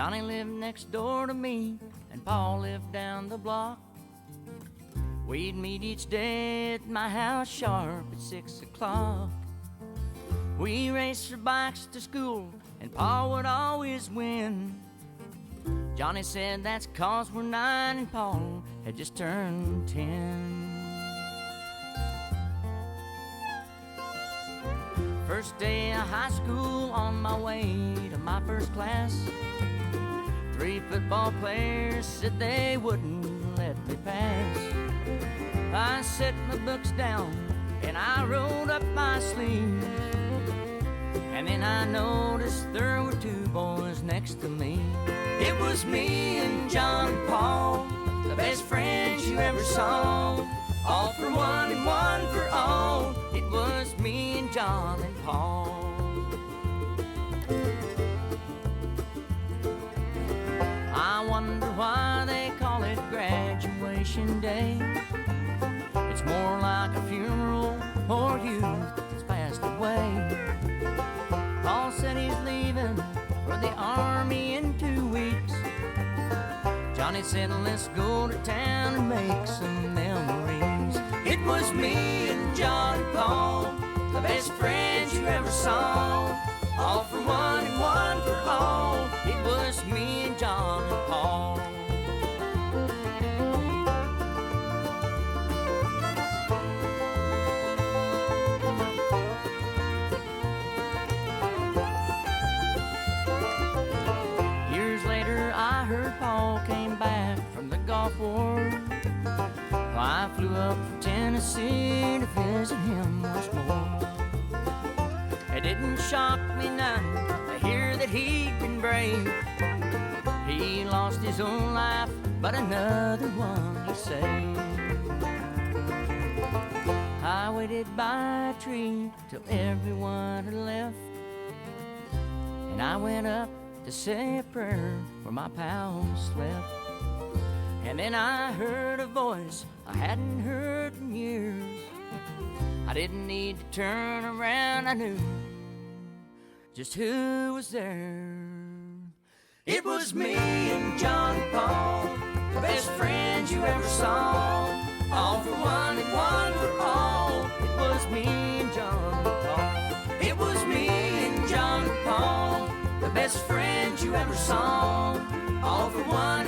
Johnny lived next door to me, and Pa lived down the block. We'd meet each day at my house sharp at 6 o'clock. We raced our bikes to school, and Pa would always win. Johnny said that's 'cause we're 9 and Pa had just turned 10. First day of high school, on my way to my first class, 3 football players said they wouldn't let me pass. I set my books down and I rolled up my sleeves, and then I noticed there were 2 boys next to me. It was me and John and Paul, the best friends you ever saw. All for one and one for all. It was me and John and Paul. I wonder why they call it graduation day. It's more like a funeral for youth that's passed away. Paul said he's leaving for the army in 2 weeks. Johnny said, let's go to town and make some memories. It was me and John and Paul, the best friends you ever saw. All for one and one for all. It was me and John and Paul. Years later, I heard Paul came back from the Gulf War. I flew up from Tennessee to visit him once more. It didn't shock me none to hear that he'd been brave. He lost his own life, but another one he saved. I waited by a tree till everyone had left, and I went up to say a prayer where my pal slept. And then I heard a voice I hadn't heard in years. I didn't need to turn around, I knew just who was there. It was me and John and Paul, the best friends you ever saw. All for one and one for all. It was me and John and Paul. It was me and John and Paul, the best friends you ever saw. All for one